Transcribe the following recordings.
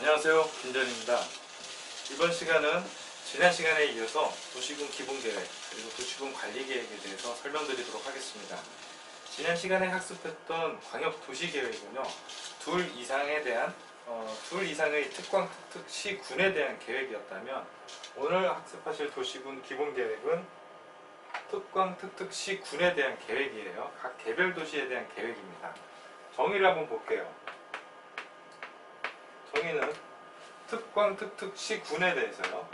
안녕하세요, 김전입니다. 이번 시간은 지난 시간에 이어서 도시군 기본계획 그리고 도시군 관리계획에 대해서 설명드리도록 하겠습니다. 지난 시간에 학습했던 광역도시계획은요, 둘 이상의 특광 특특시군에 대한 계획이었다면, 오늘 학습하실 도시군 기본계획은 특광 특특시군에 대한 계획이에요. 각 개별 도시에 대한 계획입니다. 정의를 한번 볼게요. 정의는 특광 특특시군에 대해서요.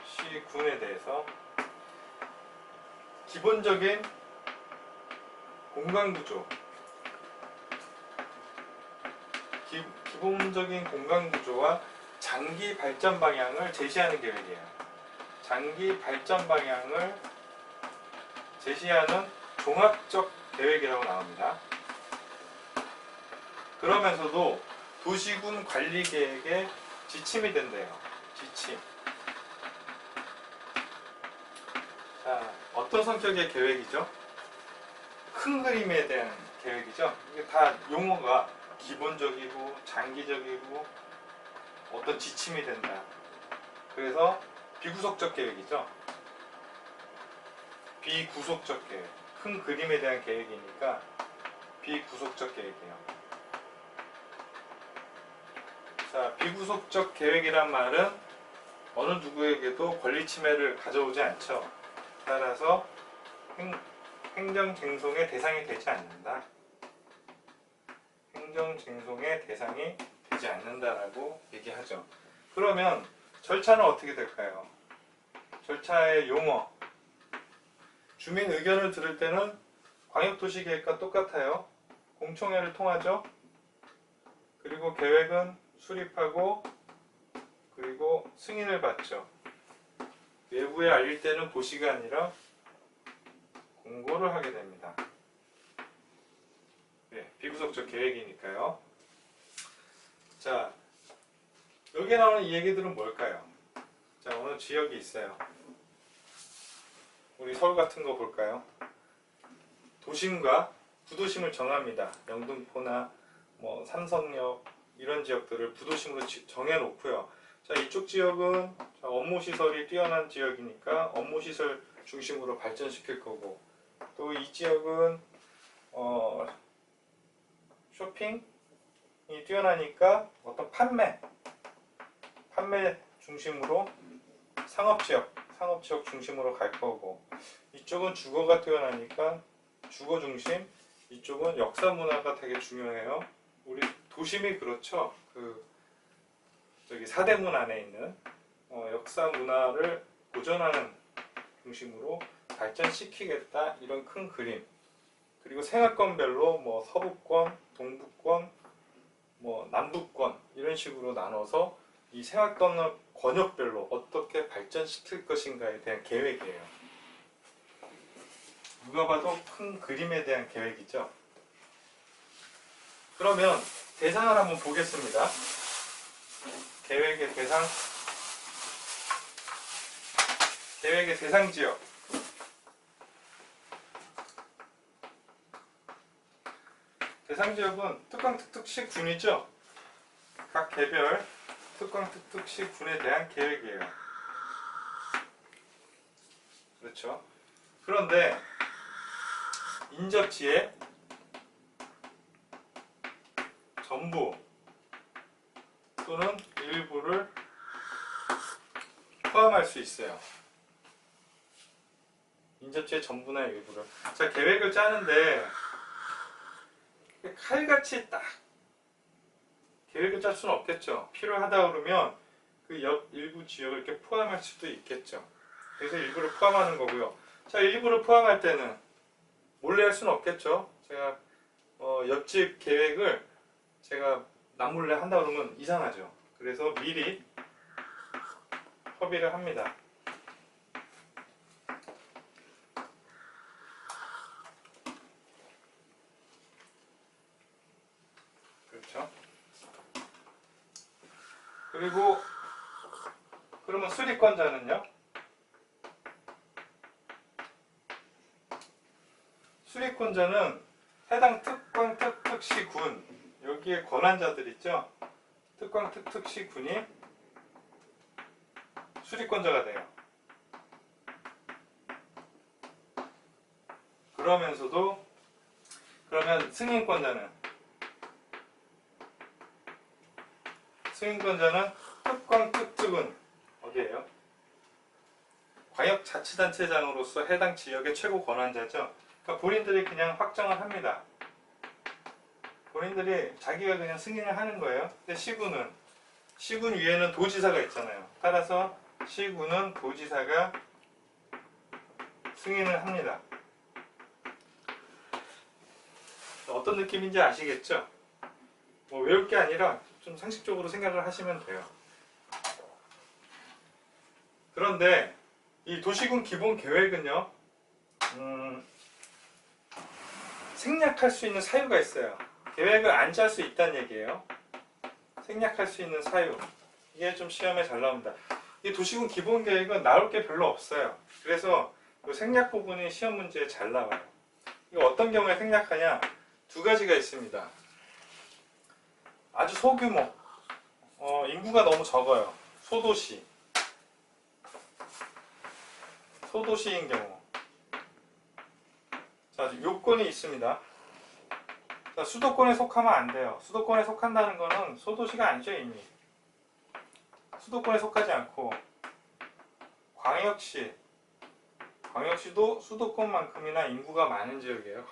특특시군에 대해서 기본적인 공간구조, 기본적인 공간구조와 장기 발전 방향을 제시하는 계획이에요. 장기 발전 방향을 제시하는 종합적 계획이라고 나옵니다. 그러면서도 도시군 관리계획의 지침이 된대요. 지침. 자, 어떤 성격의 계획이죠? 큰 그림에 대한 계획이죠. 이게 다 용어가 기본적이고 장기적이고 어떤 지침이 된다. 그래서 비구속적 계획이죠. 비구속적 계획. 큰 그림에 대한 계획이니까 비구속적 계획이에요. 자, 비구속적 계획이란 말은 어느 누구에게도 권리 침해를 가져오지 않죠. 따라서 행정쟁송의 대상이 되지 않는다. 행정쟁송의 대상이 되지 않는다라고 얘기하죠. 그러면 절차는 어떻게 될까요? 절차의 용어. 주민 의견을 들을 때는 광역도시계획과 똑같아요. 공청회를 통하죠. 그리고 계획은 수립하고 그리고 승인을 받죠. 외부에 알릴 때는 고시가 아니라 공고를 하게 됩니다. 네, 비구속적 계획이니까요. 자, 여기에 나오는 이 얘기들은 뭘까요? 자, 어느 지역이 있어요. 우리 서울 같은 거 볼까요? 도심과 부도심을 정합니다. 영등포나 뭐 삼성역 이런 지역들을 부도심으로 정해놓고요. 자, 이쪽 지역은 업무시설이 뛰어난 지역이니까 업무시설 중심으로 발전시킬 거고, 또 이 지역은 쇼핑이 뛰어나니까 어떤 판매 중심으로 상업지역 중심으로 갈 거고, 이쪽은 주거가 뛰어나니까 주거 중심, 이쪽은 역사 문화가 되게 중요해요. 우리 도심이 그렇죠. 저기 사대문 안에 있는 역사 문화를 보존하는 중심으로 발전시키겠다, 이런 큰 그림. 그리고 생활권별로 뭐 서부권, 동부권, 뭐 남부권 이런 식으로 나눠서 이 생활권 권역별로 어떻게 발전시킬 것인가에 대한 계획이에요. 누가 봐도 큰 그림에 대한 계획이죠. 그러면 대상을 한번 보겠습니다. 계획의 대상 지역. 대상 지역은 특광 특특시군이죠. 각 개별 특광 특특시군에 대한 계획이에요. 그렇죠. 그런데 인접지에 전부 또는 일부를 포함할 수 있어요. 인접지의 전부나 일부를. 자, 계획을 짜는데 칼같이 딱 계획을 짤 수는 없겠죠. 필요하다 그러면 그 옆 일부 지역을 이렇게 포함할 수도 있겠죠. 그래서 일부를 포함하는 거고요. 자, 일부를 포함할 때는 몰래 할 수는 없겠죠. 제가 옆집 계획을 제가 남몰래 한다 그러면 이상하죠. 그래서 미리 협의를 합니다. 그렇죠. 그리고 그러면 수리권자는요? 수리권자는 해당 특광 특특시군, 여기에 권한자들 있죠. 특광 특특시군이 수리권자가 돼요. 그러면서도 그러면 승인권자는 특광 특특은 어디예요? 광역자치단체장으로서 해당 지역의 최고 권한자죠. 그러니까 본인들이 그냥 확정을 합니다. 본인들이 자기가 그냥 승인을 하는 거예요. 근데 시군 위에는 도지사가 있잖아요. 따라서 시군은 도지사가 승인을 합니다. 어떤 느낌인지 아시겠죠? 뭐 외울 게 아니라 좀 상식적으로 생각을 하시면 돼요. 그런데 이 도시군 기본 계획은요, 생략할 수 있는 사유가 있어요. 계획을 안 짤 수 있다는 얘기예요. 생략할 수 있는 사유. 이게 좀 시험에 잘 나옵니다. 이 도시군 기본 계획은 나올 게 별로 없어요. 그래서 그 생략 부분이 시험 문제에 잘 나와요. 이거 어떤 경우에 생략하냐? 두 가지가 있습니다. 아주 소규모, 인구가 너무 적어요. 소도시인 경우. 자, 요건이 있습니다. 자, 수도권에 속하면 안 돼요. 수도권에 속한다는 거는 소도시가 아니죠, 이미. 수도권에 속하지 않고 광역시도 수도권만큼이나 인구가 많은 지역이에요.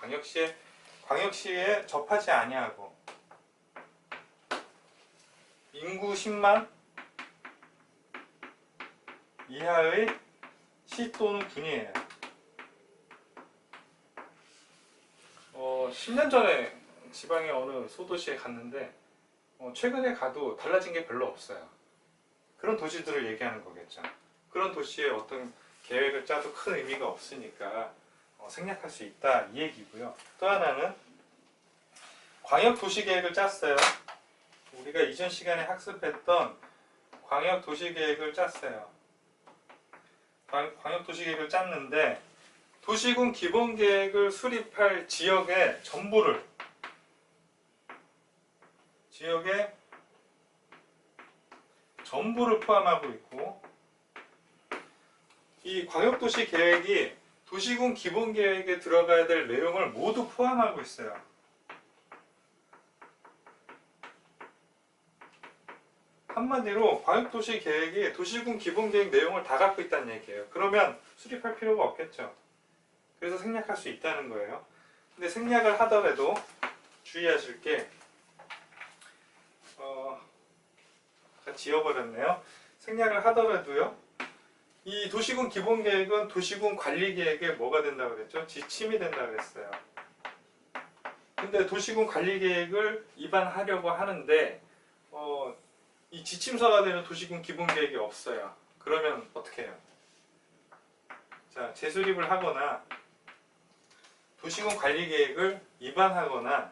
광역시에 접하지 아니하고 인구 10만 이하의 시 또는 군이에요. 10년 전에 지방의 어느 소도시에 갔는데 최근에 가도 달라진 게 별로 없어요. 그런 도시들을 얘기하는 거겠죠. 그런 도시에 어떤 계획을 짜도 큰 의미가 없으니까 생략할 수 있다, 이 얘기고요. 또 하나는 광역도시계획을 짰어요. 우리가 이전 시간에 학습했던 광역도시계획을 짰어요. 광역도시계획을 짰는데 도시군 기본계획을 수립할 지역의 전부를 포함하고 있고, 이 광역도시 계획이 도시군 기본계획에 들어가야 될 내용을 모두 포함하고 있어요. 한마디로 광역도시 계획이 도시군 기본계획 내용을 다 갖고 있다는 얘기예요. 그러면 수립할 필요가 없겠죠. 그래서 생략할 수 있다는 거예요. 근데 생략을 하더라도 주의하실 게, 지워버렸네요. 생략을 하더라도요, 이 도시군 기본계획은 도시군 관리계획에 뭐가 된다고 그랬죠? 지침이 된다고 그랬어요. 근데 도시군 관리계획을 위반하려고 하는데 이 지침서가 되는 도시군 기본계획이 없어요. 그러면 어떻게 해요? 자, 재수립을 하거나 도시군 관리계획을 위반하거나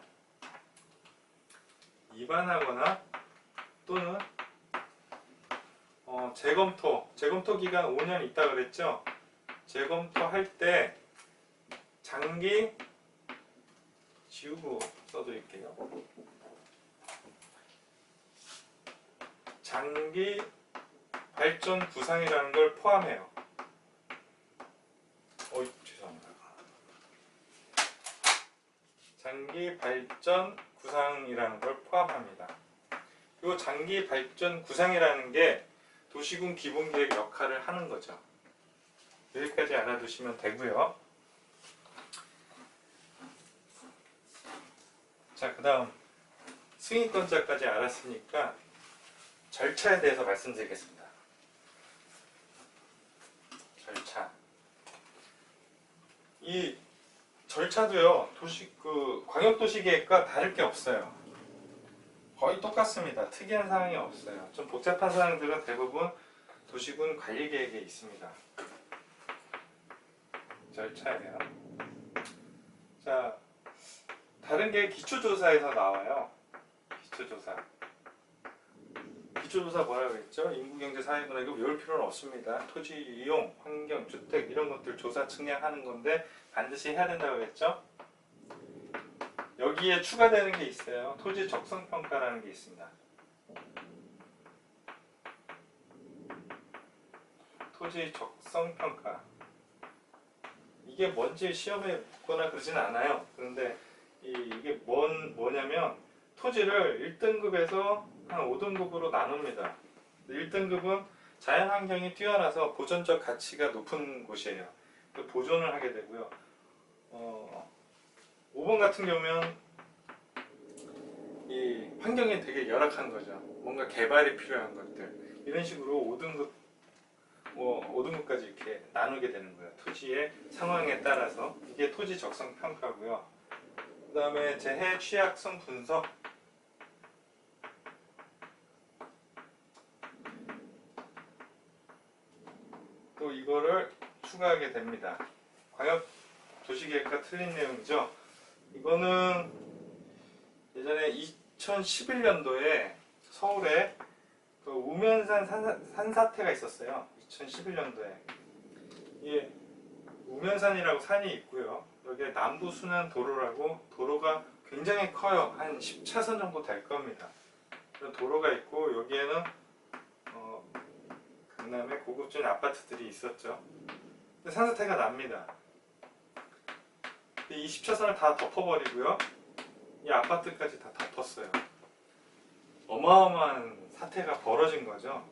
또는 재검토 기간 5년 있다 그랬죠? 재검토할 때 장기 지우고 써드릴게요. 장기 발전 구상이라는 걸 포함해요. 죄송합니다. 장기 발전 구상이라는 걸 포함합니다. 이 장기 발전 구상이라는 게 도시군 기본계획 역할을 하는 거죠. 여기까지 알아두시면 되고요. 자, 그 다음 승인권자까지 알았으니까 절차에 대해서 말씀드리겠습니다. 절차. 이 절차도요, 광역도시계획과 다를 게 없어요. 거의 똑같습니다. 특이한 사항이 없어요. 좀 복잡한 사항들은 대부분 도시군 관리계획에 있습니다. 절차예요. 자, 다른 게 기초조사에서 나와요. 기초조사 뭐라고 했죠? 인구경제 사회문화, 이거 외울 필요는 없습니다. 토지 이용, 환경, 주택 이런 것들 조사 측량하는 건데 반드시 해야 된다고 했죠? 여기에 추가되는 게 있어요. 토지 적성 평가라는 게 있습니다. 토지 적성 평가. 이게 뭔지 시험에 묻거나 그러진 않아요. 그런데 이게 뭐냐면 토지를 1등급에서 한 5등급으로 나눕니다. 1등급은 자연환경이 뛰어나서 보존적 가치가 높은 곳이에요. 보존을 하게 되고요. 5번 같은 경우면 이 환경이 되게 열악한 거죠. 뭔가 개발이 필요한 것들. 이런 식으로 5등급까지 이렇게 나누게 되는 거예요. 토지의 상황에 따라서. 이게 토지 적성 평가고요. 그 다음에 재해 취약성 분석. 또 이거를 추가하게 됩니다. 광역 도시계획과 틀린 내용이죠. 이거는 예전에 2011년도에 서울에 그 우면산 산사태가 있었어요. 2011년도에. 예, 우면산이라고 산이 있고요. 여기에 남부순환 도로라고 도로가 굉장히 커요. 한 10차선 정도 될 겁니다. 그런 도로가 있고 여기에는 강남에 고급진 아파트들이 있었죠. 근데 산사태가 납니다. 이 20차선을 다 덮어버리고요. 이 아파트까지 다 덮었어요. 어마어마한 사태가 벌어진 거죠.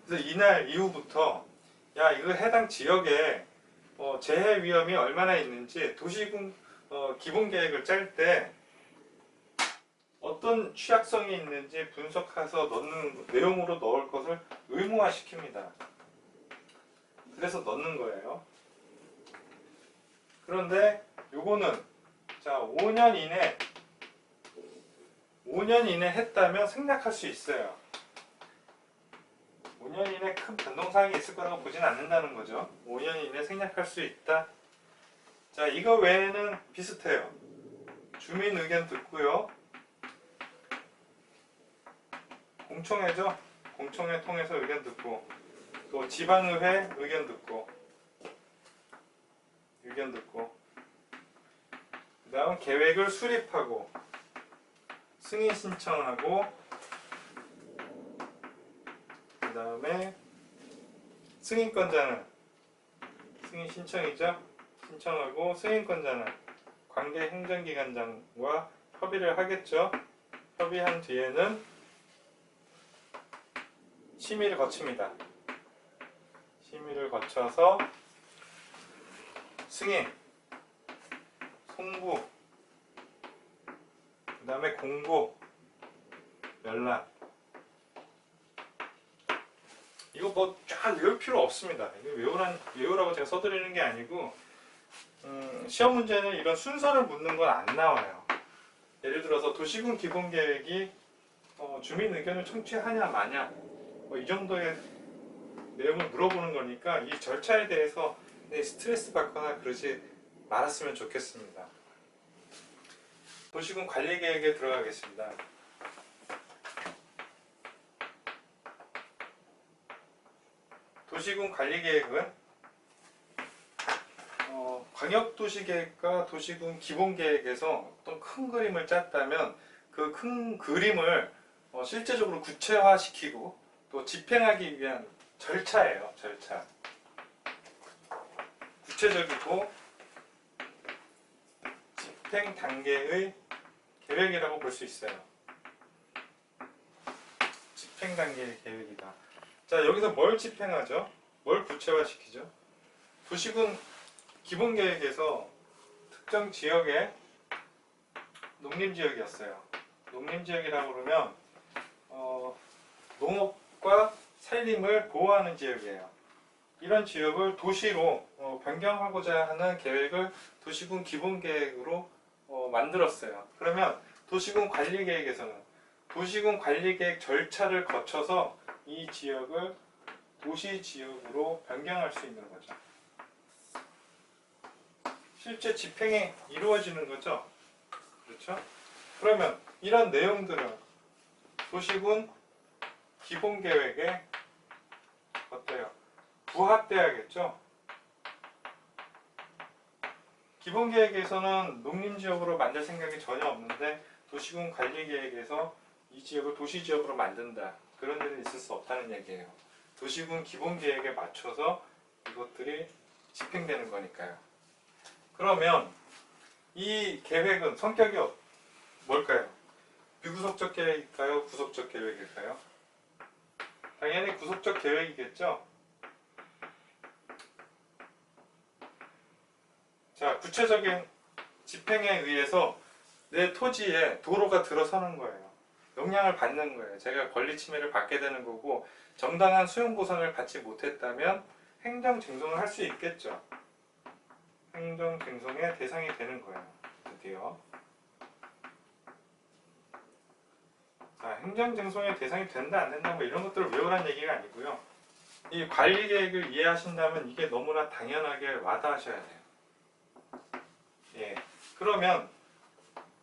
그래서 이날 이후부터 야 이거 해당 지역에 재해 위험이 얼마나 있는지 도시군 기본계획을 짤 때 어떤 취약성이 있는지 분석해서 넣는 내용으로 넣을 것을 의무화시킵니다. 그래서 넣는 거예요. 그런데 요거는 자 5년 이내 했다면 생략할 수 있어요. 5년 이내 큰 변동사항이 있을 거라고 보진 않는다는 거죠. 5년 이내 생략할 수 있다. 자, 이거 외에는 비슷해요. 주민 의견 듣고요. 공청회죠. 공청회 통해서 의견 듣고 또 지방의회 의견 듣고 그 다음 계획을 수립하고 승인 신청하고 그 다음에 승인권자는 승인 신청이죠. 신청하고 승인권자는 관계 행정기관장과 협의를 하겠죠. 협의한 뒤에는 심의를 거칩니다. 심의를 거쳐서 승인, 송부, 그 다음에 공고, 연락. 이거 뭐 쫙 외울 필요 없습니다. 이거 외우라고 제가 써드리는 게 아니고 시험 문제는 이런 순서를 묻는 건 안 나와요. 예를 들어서 도시군 기본계획이 주민 의견을 청취하냐 마냐 뭐 이 정도의 내용을 물어보는 거니까 이 절차에 대해서 스트레스 받거나 그러지 말았으면 좋겠습니다. 도시군 관리계획에 들어가겠습니다. 도시군 관리계획은 광역도시계획과 도시군 기본계획에서 어떤 큰 그림을 짰다면 그 큰 그림을 실제적으로 구체화시키고 또 집행하기 위한 절차예요. 절차. 구체적이고 집행 단계의 계획이라고 볼 수 있어요. 집행 단계의 계획이다. 자, 여기서 뭘 집행하죠? 뭘 구체화시키죠? 도시군 기본계획에서 특정 지역에 농림지역이었어요. 농림지역이라고 그러면 농업과 산림을 보호하는 지역이에요. 이런 지역을 도시로 변경하고자 하는 계획을 도시군 기본계획으로 만들었어요. 그러면 도시군 관리계획에서는 도시군 관리계획 절차를 거쳐서 이 지역을 도시지역으로 변경할 수 있는 거죠. 실제 집행이 이루어지는 거죠. 그렇죠? 그러면 이런 내용들은 도시군 기본계획에 어때요? 부합돼야겠죠? 기본계획에서는 농림지역으로 만들 생각이 전혀 없는데 도시군관리계획에서 이 지역을 도시지역으로 만든다. 그런 일은 있을 수 없다는 얘기예요. 도시군 기본계획에 맞춰서 이것들이 집행되는 거니까요. 그러면 이 계획은 성격이 뭘까요? 비구속적 계획일까요? 구속적 계획일까요? 당연히 구속적 계획이겠죠? 자, 구체적인 집행에 의해서 내 토지에 도로가 들어서는 거예요. 영향을 받는 거예요. 제가 권리 침해를 받게 되는 거고 정당한 수용 보상을 받지 못했다면 행정쟁송을 할 수 있겠죠. 행정쟁송의 대상이 되는 거예요. 드디어. 자, 행정쟁송의 대상이 된다 안 된다 뭐 이런 것들을 외우라는 얘기가 아니고요. 이 관리계획을 이해하신다면 이게 너무나 당연하게 와닿으셔야 돼요. 예. 그러면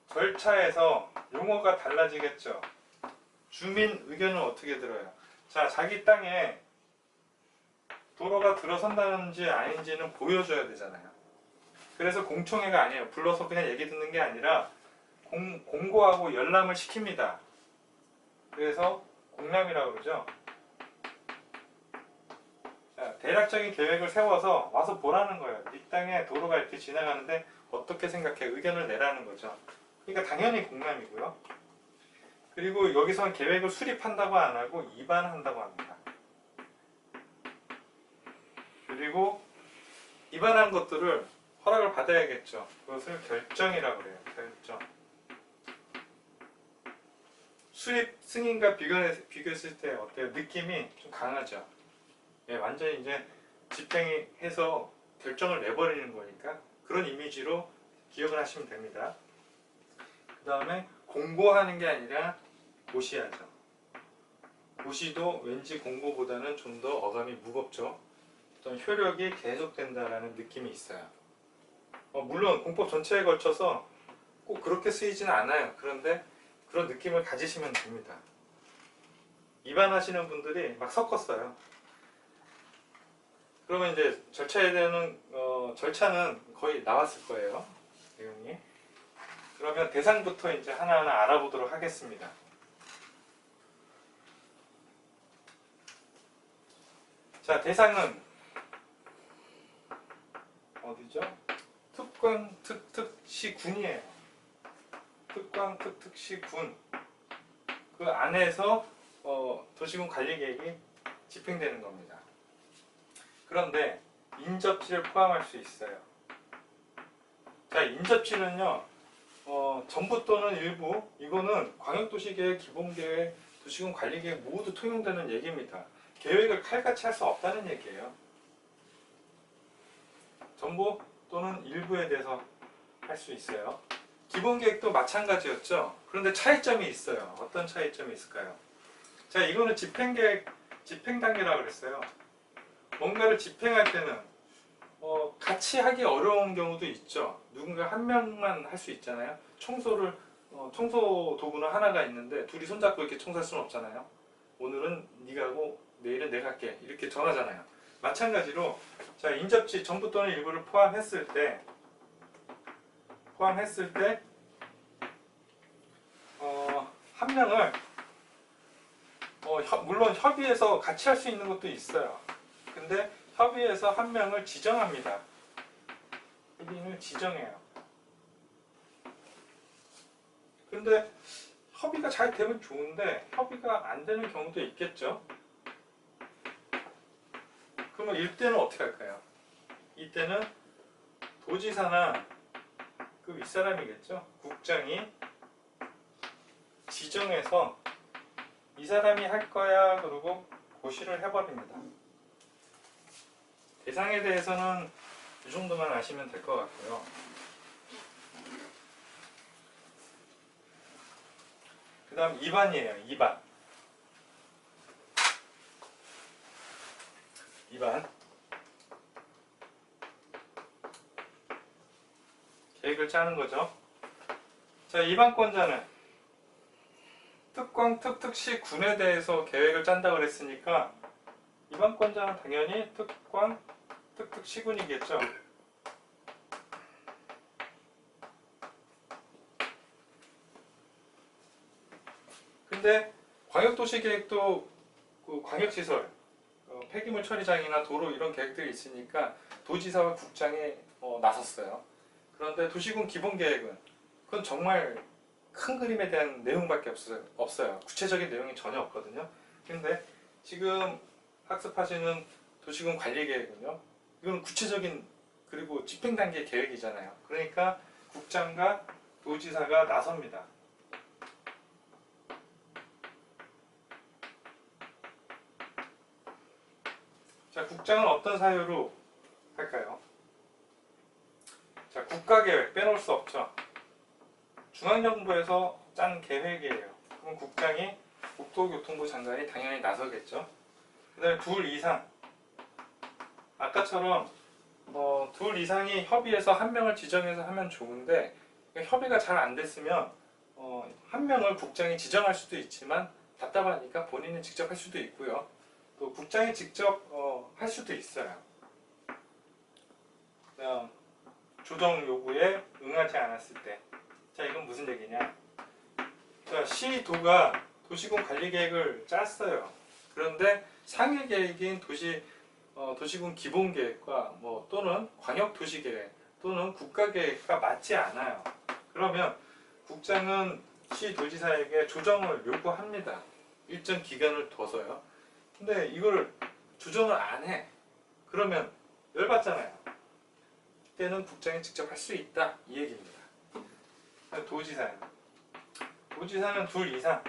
절차에서 용어가 달라지겠죠. 주민 의견은 어떻게 들어요? 자, 자기 땅에 도로가 들어선다는지 아닌지는 보여줘야 되잖아요. 그래서 공청회가 아니에요. 불러서 그냥 얘기 듣는 게 아니라 공고하고 열람을 시킵니다. 그래서 공람이라고 그러죠. 자, 대략적인 계획을 세워서 와서 보라는 거예요. 이 땅에 도로가 이렇게 지나가는데 어떻게 생각해? 의견을 내라는 거죠. 그러니까 당연히 공람이고요. 그리고 여기서는 계획을 수립한다고 안 하고 입안한다고 합니다. 그리고 입안한 것들을 허락을 받아야겠죠. 그것을 결정이라고 그래요. 결정. 수립 승인과 비교했을 때 어때요? 느낌이 좀 강하죠. 예, 완전히 이제 집행해서 결정을 내버리는 거니까 그런 이미지로 기억을 하시면 됩니다. 그 다음에 공고하는 게 아니라 고시하죠. 고시도 왠지 공고보다는 좀 더 어감이 무겁죠. 어떤 효력이 계속된다라는 느낌이 있어요. 물론 공법 전체에 걸쳐서 꼭 그렇게 쓰이지는 않아요. 그런데 그런 느낌을 가지시면 됩니다. 입안하시는 분들이 막 섞었어요. 그러면 이제 절차에 대한 절차는 거의 나왔을 거예요. 내용이. 그러면 대상부터 이제 하나하나 알아보도록 하겠습니다. 자, 대상은 어디죠? 특광 특특시군이에요. 특광 특특시군. 그 안에서 도시군 관리계획이 집행되는 겁니다. 그런데 인접지를 포함할 수 있어요. 자, 인접지는요, 전부 또는 일부, 이거는 광역도시계획, 기본계획, 도시군 관리계획 모두 통용되는 얘기입니다. 계획을 칼같이 할 수 없다는 얘기예요. 전부 또는 일부에 대해서 할 수 있어요. 기본계획도 마찬가지였죠. 그런데 차이점이 있어요. 어떤 차이점이 있을까요? 자, 이거는 집행계획, 집행단계라고 그랬어요. 뭔가를 집행할 때는 같이 하기 어려운 경우도 있죠. 누군가 한 명만 할 수 있잖아요. 청소를 청소 도구는 하나가 있는데 둘이 손잡고 이렇게 청소할 수는 없잖아요. 오늘은 네가 하고 내일은 내가 할게 이렇게 정하잖아요. 마찬가지로 자, 인접지 전부 또는 일부를 포함했을 때 한 명을 물론 협의해서 같이 할 수 있는 것도 있어요. 근데 협의해서 한 명을 지정합니다. 1인을 지정해요. 근데 협의가 잘 되면 좋은데 협의가 안 되는 경우도 있겠죠. 그러면 이때는 어떻게 할까요? 이때는 도지사나 그 윗사람이겠죠. 국장이 지정해서 이 사람이 할 거야 그러고 고시를 해버립니다. 대상에 대해서는 이 정도만 아시면 될 것 같고요. 그 다음 2반이에요. 2반. 2반. 계획을 짜는 거죠. 자, 2반권자는 특광 특특시 군에 대해서 계획을 짠다고 그랬으니까 2반권자는 당연히 특광 특특시군이겠죠. 근데 광역도시계획도 그 광역시설, 폐기물 처리장이나 도로 이런 계획들이 있으니까 도지사와 국장이 나섰어요. 그런데 도시군 기본계획은 그건 정말 큰 그림에 대한 내용밖에 없어요. 구체적인 내용이 전혀 없거든요. 근데 지금 학습하시는 도시군 관리계획은요. 이건 구체적인 그리고 집행단계 계획이잖아요. 그러니까 국장과 도지사가 나섭니다. 자, 국장은 어떤 사유로 할까요? 자, 국가계획 빼놓을 수 없죠. 중앙정부에서 짠 계획이에요. 그럼 국장이 국토교통부 장관이 당연히 나서겠죠. 그 다음에 둘 이상, 아까처럼 둘 이상이 협의해서 한 명을 지정해서 하면 좋은데 협의가 잘 안 됐으면 한 명을 국장이 지정할 수도 있지만 답답하니까 본인이 직접 할 수도 있고요. 또 국장이 직접 할 수도 있어요. 그다음 조정 요구에 응하지 않았을 때. 자, 이건 무슨 얘기냐? 자, 시도가 도시군 관리 계획을 짰어요. 그런데 상위 계획인 도시군 기본 계획과 또는 광역 도시 계획 또는 국가 계획과 맞지 않아요. 그러면 국장은 시도지사에게 조정을 요구합니다. 일정 기간을 둬서요. 근데 이걸 조정을 안 해. 그러면 열받잖아요. 그때는 국장이 직접 할 수 있다. 이 얘기입니다. 도지사는 둘 이상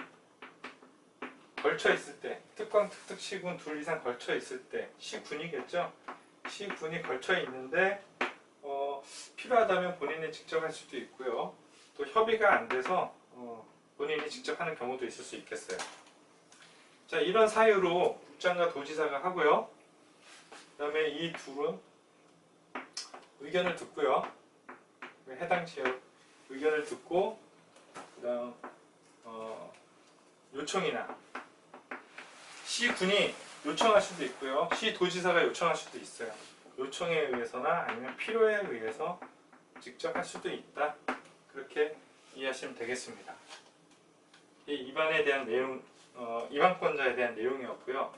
걸쳐 있을 때, 특광, 특특, 시군 둘 이상 걸쳐 있을 때, 시군이겠죠? 시군이 걸쳐 있는데 필요하다면 본인이 직접 할 수도 있고요. 또 협의가 안 돼서 본인이 직접 하는 경우도 있을 수 있겠어요. 자, 이런 사유로 국장과 도지사가 하고요. 그 다음에 이 둘은 의견을 듣고요. 해당 지역 의견을 듣고 그 다음 요청이나 시군이 요청할 수도 있고요. 시도지사가 요청할 수도 있어요. 요청에 의해서나 아니면 필요에 의해서 직접 할 수도 있다. 그렇게 이해하시면 되겠습니다. 이 입안에 대한 내용, 입안권자에 대한 내용이었고요.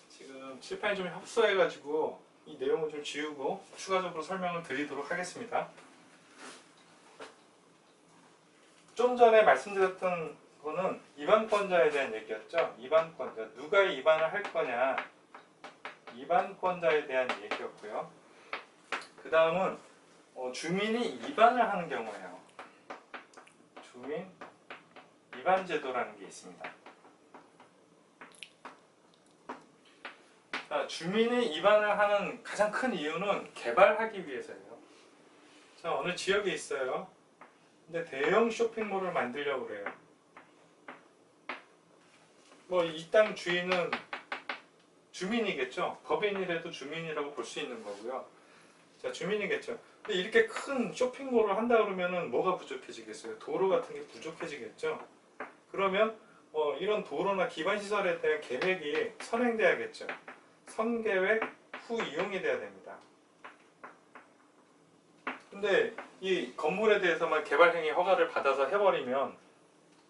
지금 칠판이 좀 협소해가지고 이 내용을 좀 지우고 추가적으로 설명을 드리도록 하겠습니다. 좀 전에 말씀드렸던 거는 입안권자에 대한 얘기였죠. 입안권자, 누가 입안을 할 거냐, 입안권자에 대한 얘기였고요. 그 다음은 주민이 입안을 하는 경우예요. 주민 입안제도라는 게 있습니다. 자, 주민이 입안을 하는 가장 큰 이유는 개발하기 위해서예요. 자, 어느 지역에 있어요. 근데 대형 쇼핑몰을 만들려고 그래요. 이 땅 주인은 주민이겠죠. 법인이라도 주민이라고 볼 수 있는 거고요. 자, 주민이겠죠. 근데 이렇게 큰 쇼핑몰을 한다 그러면은 뭐가 부족해지겠어요? 도로 같은 게 부족해지겠죠. 그러면 이런 도로나 기반시설에 대한 계획이 선행돼야겠죠. 선계획 후 이용이 돼야 됩니다. 근데 이 건물에 대해서만 개발행위 허가를 받아서 해버리면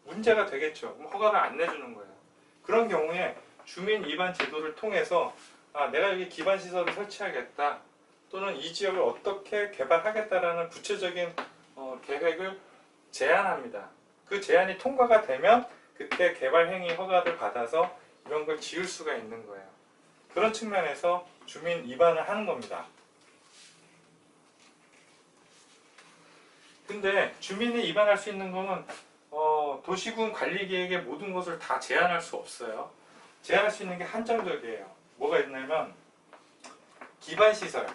문제가 되겠죠. 그럼 허가를 안 내주는 거예요. 그런 경우에 주민 입안 제도를 통해서 내가 여기 기반시설을 설치하겠다 또는 이 지역을 어떻게 개발하겠다라는 구체적인 계획을 제안합니다. 그 제안이 통과가 되면 그때 개발행위 허가를 받아서 이런 걸 지을 수가 있는 거예요. 그런 측면에서 주민 입안을 하는 겁니다. 근데 주민이 입안할 수 있는 거는 도시군 관리계획의 모든 것을 다 제한할 수 없어요. 제한할 수 있는 게 한정적이에요. 뭐가 있냐면 기반시설,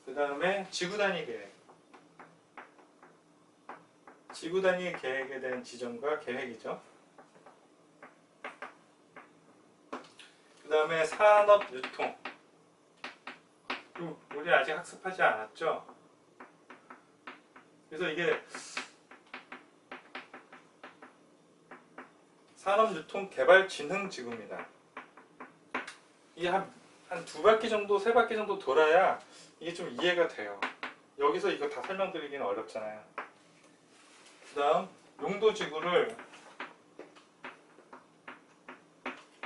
그 다음에 지구단위 계획, 지구단위 계획에 대한 지정과 계획이죠. 그 다음에 산업, 유통. 우리 아직 학습하지 않았죠? 그래서 이게 산업유통개발진흥지구입니다. 이게 한 두 바퀴 정도, 세 바퀴 정도 돌아야 이게 좀 이해가 돼요. 여기서 이거 다 설명드리기는 어렵잖아요. 그 다음 용도지구를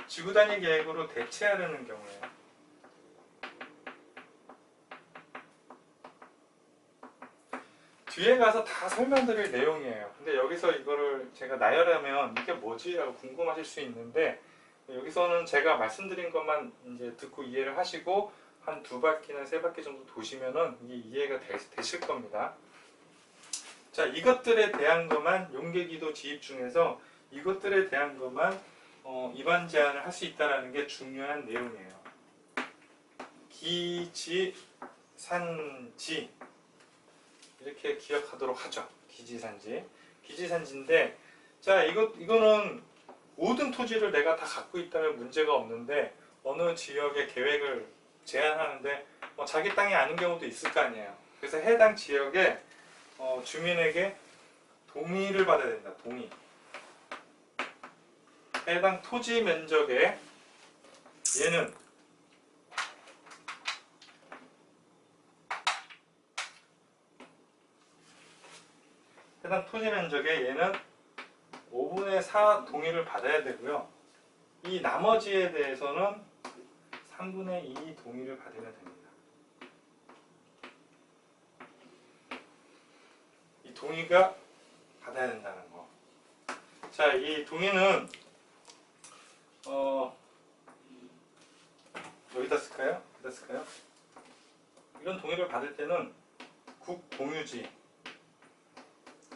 지구단위 계획으로 대체하려는 경우에요. 뒤에 가서 다 설명드릴 내용이에요. 근데 여기서 이거를 제가 나열하면 이게 뭐지? 라고 궁금하실 수 있는데, 여기서는 제가 말씀드린 것만 이제 듣고 이해를 하시고 한 2바퀴나 3바퀴 정도 도시면은 이게 이해가 되실 겁니다. 자, 이것들에 대한 것만 용계기도 지입 중에서 이것들에 대한 것만 입안 제한을 할 수 있다는 게 중요한 내용이에요. 기지, 산지 이렇게 기억하도록 하죠. 기지산지. 기지산지인데, 자, 이거는 모든 토지를 내가 다 갖고 있다면 문제가 없는데, 어느 지역의 계획을 제한하는데, 자기 땅이 아닌 경우도 있을 거 아니에요. 그래서 해당 지역의 주민에게 동의를 받아야 된다. 동의. 해당 토지 면적에 얘는 해당 토지 면적에 얘는 5분의 4 동의를 받아야 되고요. 이 나머지에 대해서는 3분의 2 동의를 받으면 됩니다. 이 동의가 받아야 된다는 거. 자, 이 동의는 여기다 쓸까요? 여기다 쓸까요? 이런 동의를 받을 때는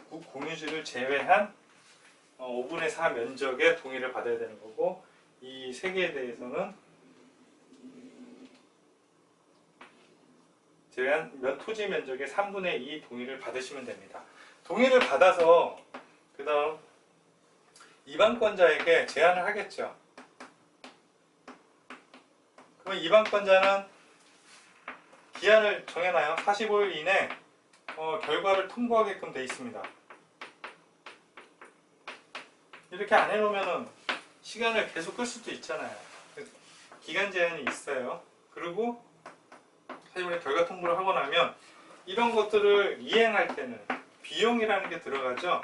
국공유지를 제외한 5분의 4 면적의 동의를 받아야 되는 거고, 이 세 개에 대해서는 제외한 토지 면적의 3분의 2 동의를 받으시면 됩니다. 동의를 받아서 그 다음 이반권자에게 제안을 하겠죠. 그럼 이반권자는 기한을 정해놔요. 45일 이내 결과를 통보하게끔 되어 있습니다. 이렇게 안 해놓으면 시간을 계속 끌 수도 있잖아요. 기간 제한이 있어요. 그리고 45일에 결과 통보를 하고 나면 이런 것들을 이행할 때는 비용이라는 게 들어가죠.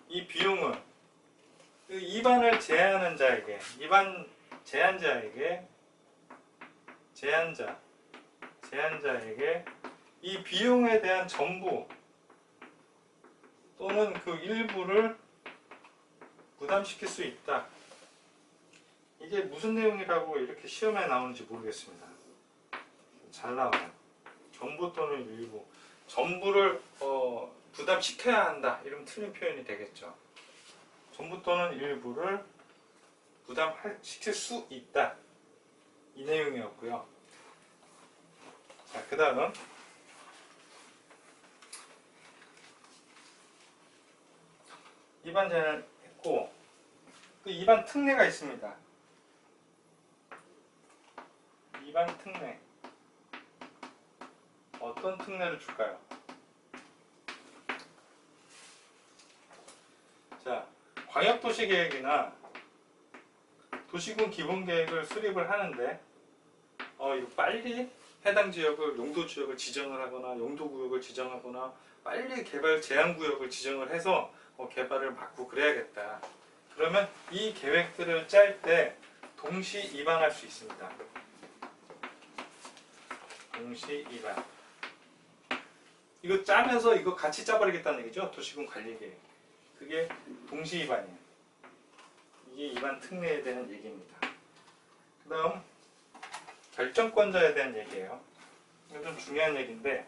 이 비용은 그 입안을 제한하는 자에게, 입안 제한자에게, 제한자에게 이 비용에 대한 전부 또는 그 일부를 부담시킬 수 있다. 이게 무슨 내용이라고 이렇게 시험에 나오는지 모르겠습니다. 잘 나와요. 전부 또는 일부. 전부를 부담시켜야 한다. 이러면 틀린 표현이 되겠죠. 전부 또는 일부를 부담시킬 수 있다. 이 내용이었고요. 자, 그 다음은 입안 제한을 했고, 그 입안 특례가 있습니다. 입안 특례. 어떤 특례를 줄까요? 자, 광역도시계획이나 도시군 기본계획을 수립을 하는데 이거 빨리 해당 지역을 용도지역을 지정을 하거나 용도구역을 지정하거나 빨리 개발 제한구역을 지정을 해서 개발을 막고 그래야겠다. 그러면 이 계획들을 짤 때 동시 입안할 수 있습니다. 동시 입안. 이거 짜면서 이거 같이 짜버리겠다는 얘기죠. 도시군 관리계획. 그게 동시 입안이에요. 이게 입안 특례에 대한 얘기입니다. 그 다음 결정권자에 대한 얘기예요. 이거 좀 중요한 얘기인데,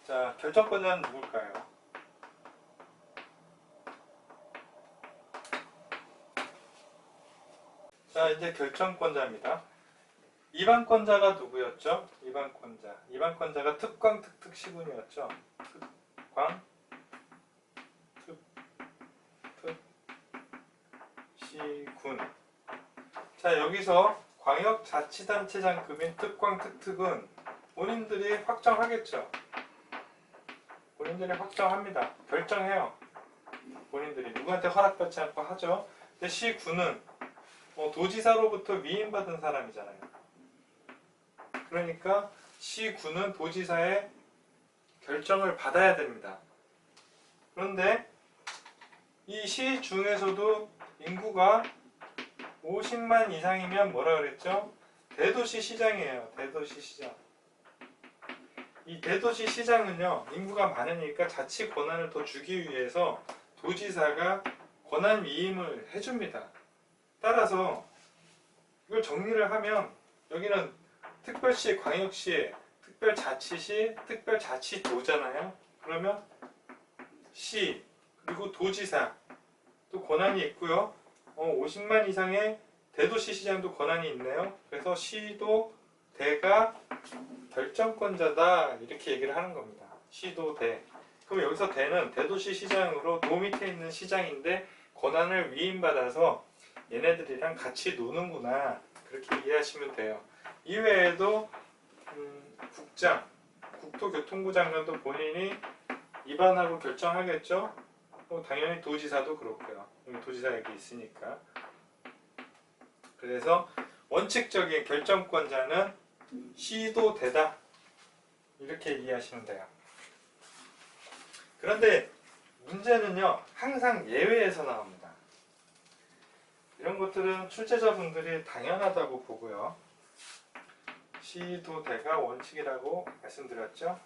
자, 결정권자는 누굴까요? 자, 이제 결정권자입니다. 입안권자가 누구였죠? 입안권자가 특광, 특특, 시군이었죠. 특광, 특특, 시군. 자, 여기서 광역자치단체장급인 특광, 특특은 본인들이 확정하겠죠. 본인들이 확정합니다. 결정해요. 본인들이 누구한테 허락받지 않고 하죠. 근데 시군은 도지사로부터 위임받은 사람이잖아요. 그러니까 시군은 도지사의 결정을 받아야 됩니다. 그런데 이 시 중에서도 인구가 50만 이상이면 뭐라 그랬죠? 대도시 시장이에요. 대도시 시장. 이 대도시 시장은요, 인구가 많으니까 자치 권한을 더 주기 위해서 도지사가 권한 위임을 해줍니다. 따라서 이걸 정리를 하면 여기는 특별시, 광역시, 특별자치시, 특별자치도잖아요. 그러면 시, 그리고 도지사 또 권한이 있고요. 50만 이상의 대도시 시장도 권한이 있네요. 그래서 시도 대가 결정권자다 이렇게 얘기를 하는 겁니다. 시도 대. 그럼 여기서 대는 대도시 시장으로 도 밑에 있는 시장인데 권한을 위임받아서 얘네들이랑 같이 노는구나 그렇게 이해하시면 돼요. 이외에도 국장, 국토교통부 장관도 본인이 입안하고 결정하겠죠. 당연히 도지사도 그렇고요. 여기 도지사 여기 있으니까. 그래서 원칙적인 결정권자는 시도 대다 이렇게 이해하시면 돼요. 그런데 문제는요, 항상 예외에서 나옵니다. 이런 것들은 출제자분들이 당연하다고 보고요. 시도 대가 원칙이라고 말씀드렸죠.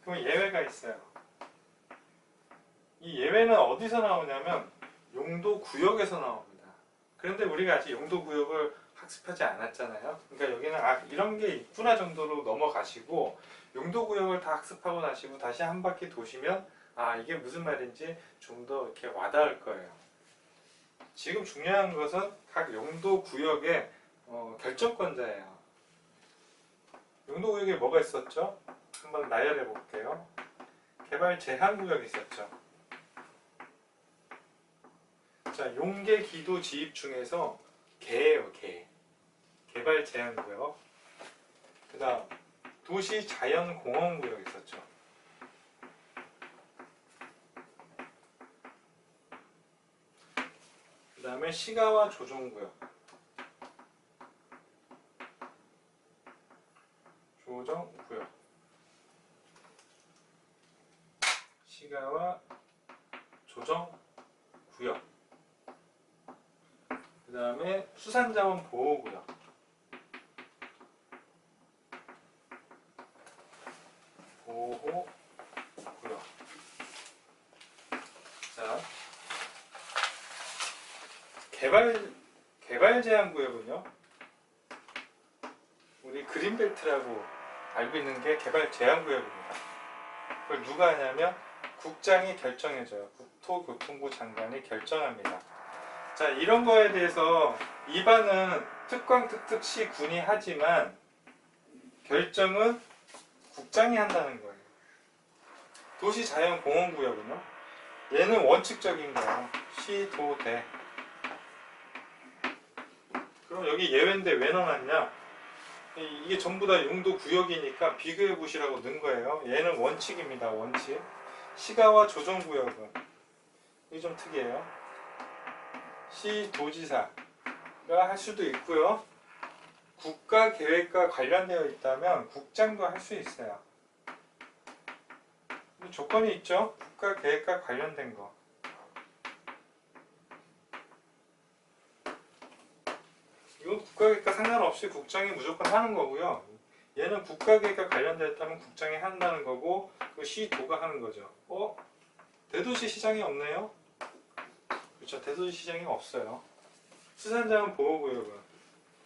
그럼 예외가 있어요. 이 예외는 어디서 나오냐면 용도구역에서 나옵니다. 그런데 우리가 아직 용도구역을 학습하지 않았잖아요. 그러니까 여기는 이런 게 있구나 정도로 넘어가시고 용도구역을 다 학습하고 나시고 다시 한 바퀴 도시면 이게 무슨 말인지 좀 더 이렇게 와닿을 거예요. 지금 중요한 것은 각 용도구역의 결정권자예요. 용도구역에 뭐가 있었죠? 한번 나열해 볼게요. 개발 제한구역이 있었죠. 자, 용계 기도 지입 중에서 개예요, 개. 개발 제한구역. 그 다음 도시 자연 공원구역 있었죠. 그 다음에 시가와 조정구역. 조정구역. 시가와 조정구역. 그 다음에 수산자원 보호구역. 보호구역. 자, 개발 제한 구역은요, 우리 그린벨트라고 알고 있는 게 개발 제한 구역입니다. 그걸 누가 하냐면 국장이 결정해줘요. 국토교통부 장관이 결정합니다. 자, 이런 거에 대해서 입안은 특광특특시 군이 하지만 결정은 국장이 한다는 거예요. 도시자연공원구역은요, 얘는 원칙적인 거예요. 시, 도, 대. 그럼 여기 예외인데 왜 넣어놨냐? 이게 전부 다 용도구역이니까 비교해 보시라고 넣은 거예요. 얘는 원칙입니다. 원칙. 시가와 조정구역은 이게 좀 특이해요. 시, 도지사가 할 수도 있고요. 국가계획과 관련되어 있다면 국장도 할 수 있어요. 조건이 있죠. 국가계획과 관련된 거. 이건 국가계획과 상관없이 국장이 무조건 하는 거고요. 얘는 국가계획과 관련되어 있다면 국장이 한다는 거고 그 시도가 하는 거죠. 대도시 시장이 없네요. 그렇죠. 대도시 시장이 없어요. 수산자원 보호구역은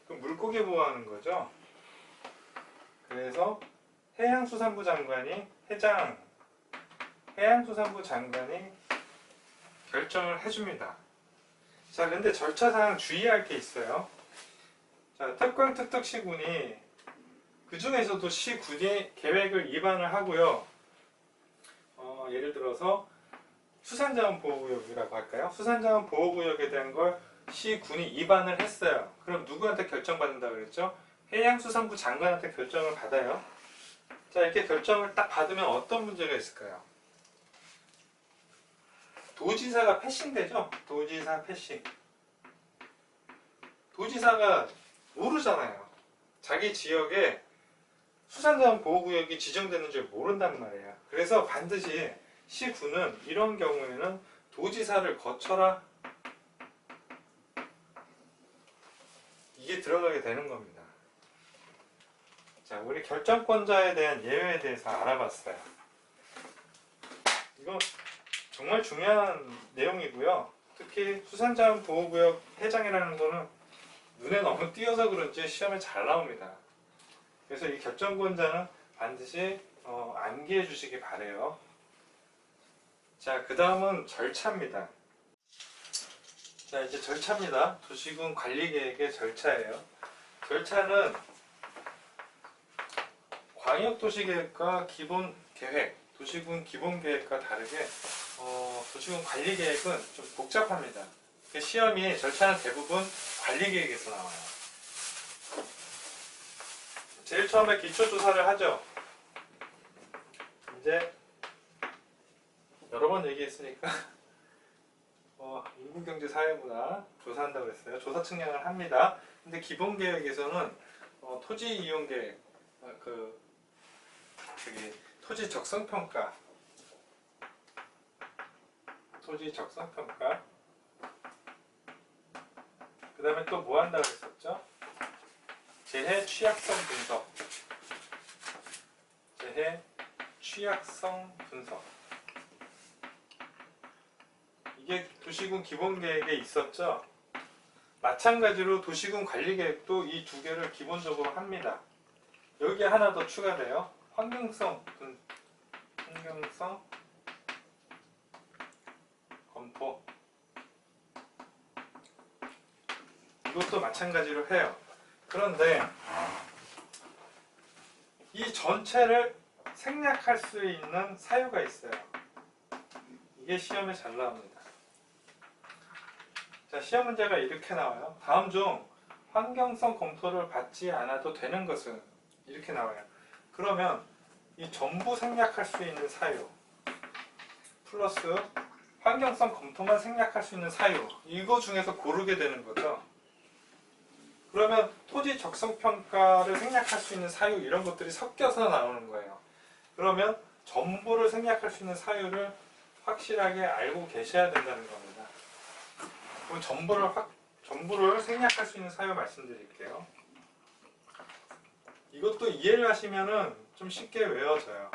그 물고기 보호하는 거죠. 그래서 해양수산부 장관이 해양수산부 장관이 결정을 해줍니다. 자, 근데 절차상 주의할 게 있어요. 자, 특광특특시군이 그 중에서도 시군이 계획을 입안을 하고요. 예를 들어서 수산자원 보호구역이라고 할까요? 수산자원 보호구역에 대한 걸 시군이 입안을 했어요. 그럼 누구한테 결정받는다고 그랬죠? 해양수산부 장관한테 결정을 받아요. 자, 이렇게 결정을 딱 받으면 어떤 문제가 있을까요? 도지사가 패싱되죠? 도지사 패싱. 도지사가 모르잖아요. 자기 지역에 수산자원 보호구역이 지정되는 줄 모른단 말이에요. 그래서 반드시 시군은 이런 경우에는 도지사를 거쳐라, 이게 들어가게 되는 겁니다. 자, 우리 결정권자에 대한 예외에 대해서 알아봤어요. 이거 정말 중요한 내용이고요. 특히 수산자원 보호구역 해장이라는 거는 눈에 너무 띄어서 그런지 시험에 잘 나옵니다. 그래서 이 결정권자는 반드시 암기해 주시기 바래요. 자, 그 다음은 절차입니다. 자, 이제 절차입니다. 도시군 관리계획의 절차예요. 절차는 광역도시계획과 기본계획, 도시군 기본계획과 다르게 도시군 관리계획은 좀 복잡합니다. 시험이 절차는 대부분 관리계획에서 나와요. 제일 처음에 기초조사를 하죠. 이제 여러 번 얘기했으니까 인구경제사회문화 조사한다고 했어요. 조사 측량을 합니다. 근데 기본계획에서는 토지이용계획, 토지 적성평가, 그 다음에 또 뭐 한다고 했었죠? 재해 취약성 분석. 이게 도시군 기본계획에 있었죠. 마찬가지로 도시군 관리계획도 이 두 개를 기본적으로 합니다. 여기에 하나 더 추가돼요. 환경성 검토. 이것도 마찬가지로 해요. 그런데 이 전체를 생략할 수 있는 사유가 있어요. 이게 시험에 잘 나옵니다. 자, 시험 문제가 이렇게 나와요. 다음 중 환경성 검토를 받지 않아도 되는 것은, 이렇게 나와요. 그러면 이 전부 생략할 수 있는 사유 플러스 환경성 검토만 생략할 수 있는 사유, 이거 중에서 고르게 되는 거죠. 그러면 토지 적성평가를 생략할 수 있는 사유, 이런 것들이 섞여서 나오는 거예요. 그러면 전부를 생략할 수 있는 사유를 확실하게 알고 계셔야 된다는 겁니다. 그럼 전부를 생략할 수 있는 사유 말씀드릴게요. 이것도 이해를 하시면은 좀 쉽게 외워져요.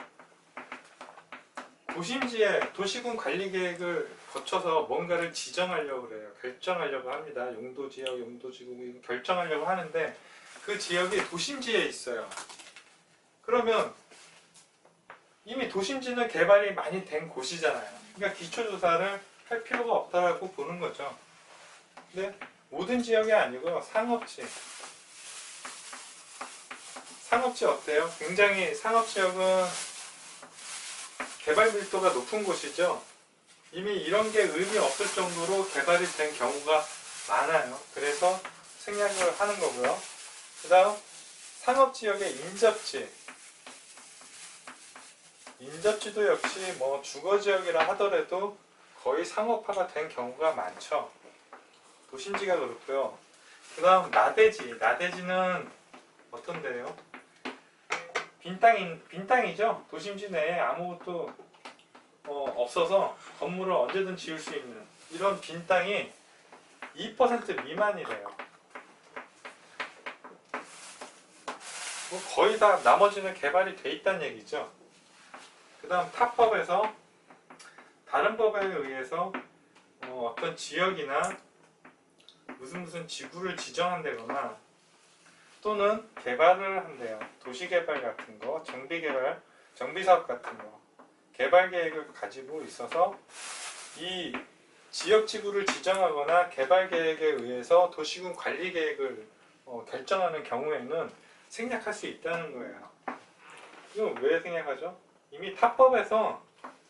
도심지에 도시군 관리계획을 거쳐서 뭔가를 지정하려고 그래요. 결정하려고 합니다. 용도지역, 용도지구 결정하려고 하는데 그 지역이 도심지에 있어요. 그러면 이미 도심지는 개발이 많이 된 곳이잖아요. 그러니까 기초조사를 할 필요가 없다고 보는 거죠. 근데 모든 지역이 아니고요. 상업지 어때요? 굉장히 상업지역은 개발 밀도가 높은 곳이죠. 이미 이런 게 의미 없을 정도로 개발이 된 경우가 많아요. 그래서 생략을 하는 거고요. 그 다음 상업지역의 인접지도 역시 뭐 주거지역이라 하더라도 거의 상업화가 된 경우가 많죠. 도심지가 그렇고요. 그 다음 나대지는 어떤 데요? 빈땅이죠. 도심지 내에 아무것도 없어서 건물을 언제든 지을 수 있는 이런 빈 땅이 2% 미만이래요. 뭐 거의 다 나머지는 개발이 돼 있다는 얘기죠. 그 다음 타법에서 다른 법에 의해서 어떤 지역이나 무슨 지구를 지정한다거나 또는 개발을 한대요. 도시개발 같은 거, 정비사업 같은 거 개발 계획을 가지고 있어서 이 지역지구를 지정하거나 개발 계획에 의해서 도시군 관리 계획을 결정하는 경우에는 생략할 수 있다는 거예요. 이거 왜 생략하죠? 이미 타법에서